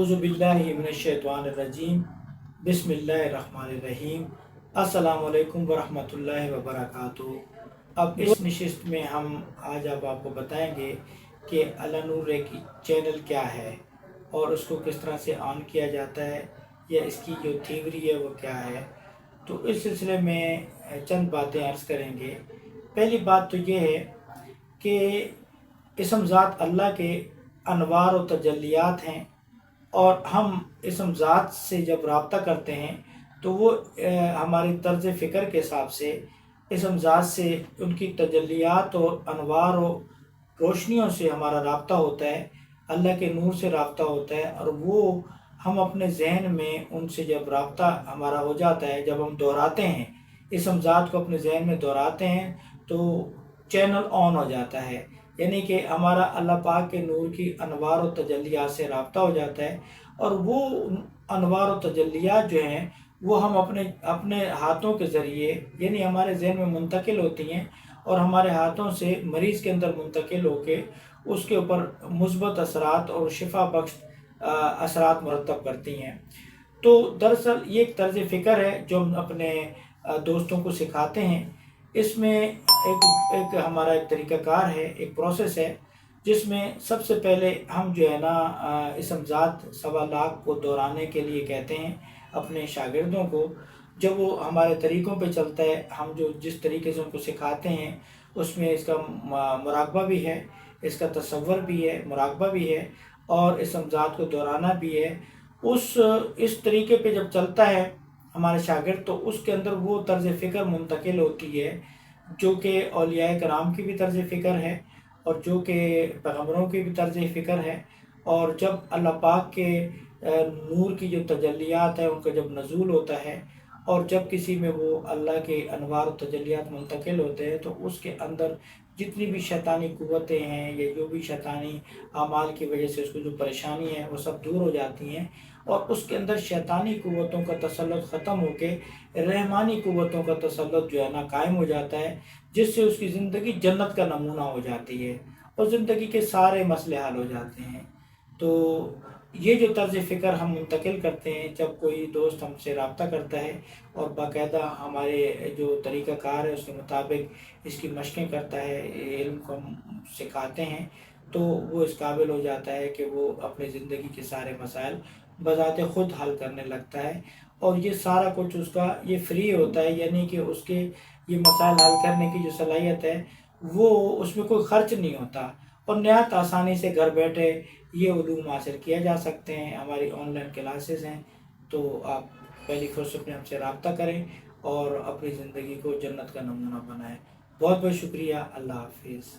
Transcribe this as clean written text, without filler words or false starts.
औज़ु बिल्लाहि मिनश्शैतानिर्रजीम बिस्मिल्लाहिर्रहमानिर्रहीम। अस्सलामु अलैकुम वरहमतुल्लाहि वबरकातुहू। अब इस नशिस्त में हम आज आपको बताएंगे कि अल-नूर एक चैनल क्या है और उसको किस तरह से ऑन किया जाता है या इसकी जो थ्योरी है वो क्या है। तो इस सिलसिले में चंद बातें अर्ज़ करेंगे। पहली बात तो ये है कि इसम ज़ात अल्लाह के अनवार व तजल्लियात हैं और हम इसम ज़ात से जब रब्ता करते हैं तो वो हमारी तर्ज़ फ़िक्र के हिसाब से इसम ज़ात से उनकी तजल्लियात और अनवार और रोशनियों से हमारा रब्ता होता है, अल्लाह के नूर से रब्ता होता है। और वो हम अपने जहन में उनसे जब रब्ता हमारा हो जाता है, जब हम दोहराते हैं इसम ज़ात को अपने जहन में दोहराते हैं तो चैनल ऑन हो जाता है, यानी कि हमारा अल्लाह पाक के नूर की अनवार और तजल्लियात से रब्ता हो जाता है। और वो अनवार और तजल्लियात जो हैं वो हम अपने हाथों के ज़रिए यानी हमारे जहन में मुंतकिल होती हैं और हमारे हाथों से मरीज़ के अंदर मुंतकिल होके उसके ऊपर मुस्बत असरात और शिफा बख्श असरात मुरतब करती हैं। तो दरअसल ये एक तर्ज़ फ़िक्र है जो हम अपने दोस्तों को सिखाते हैं। इसमें एक हमारा एक तरीक़ाकार है, एक प्रोसेस है जिसमें सबसे पहले हम जो है ना इसम ज़ात सवा लाख को दोहराने के लिए कहते हैं अपने शागिर्दों को। जब वो हमारे तरीक़ों पे चलता है, हम जो जिस तरीके से उनको सिखाते हैं उसमें इसका मुराक़बा भी है, इसका तसव्वुर भी है, मुराक़बा भी है और इसम ज़ात को दोहराना भी है। इस तरीके पे जब चलता है हमारे शागिर्द तो उसके अंदर वो तर्ज़ फ़िक्र मुंतकिल होती है जो कि औलियाए कराम की भी तर्ज़ फ़िक्र है और जो कि पैगम्बरों की भी तर्ज़ फ़िक्र है। और जब अल्लाह पाक के नूर की जो तजल्लियात है उनका जब नज़ूल होता है और जब किसी में वो अल्लाह के अनवार और तजल्लियात मुंतकिल होते हैं तो उसके अंदर जितनी भी शैतानी क़ुव्वतें हैं या जो भी शैतानी आमाल की वजह से उसको जो परेशानी है वो सब दूर हो जाती हैं और उसके अंदर शैतानी क़ुव्वतों का तसल्लुत ख़त्म होके रहमानी क़ुव्वतों का तसल्लुत जो है ना कायम हो जाता है, जिससे उसकी ज़िंदगी जन्नत का नमूना हो जाती है और ज़िंदगी के सारे मसले हल हो जाते हैं। तो ये जो तर्ज़ फ़िक्र हम मुंतकिल करते हैं जब कोई दोस्त हमसे रब्ता करता है और बाकायदा हमारे जो तरीक़ाकार है उसके मुताबिक इसकी मशक़ें करता है, इल्म को हम सिखाते हैं, तो वो इस काबिल हो जाता है कि वो अपनी ज़िंदगी के सारे मसाइल बज़ाते ख़ुद हल करने लगता है। और ये सारा कुछ उसका ये फ्री होता है, यानी कि उसके ये मसाइल हल करने की जो सलाहियत है वो उसमें कोई ख़र्च नहीं होता और नहायत आसानी से घर बैठे ये उलूम हासिल किया जा सकते हैं। हमारी ऑनलाइन क्लासेस हैं, तो आप पहली फुर्सत में हमसे रब्ता करें और अपनी ज़िंदगी को जन्नत का नमूना बनाएं। बहुत बहुत शुक्रिया। अल्लाह हाफ़िज़।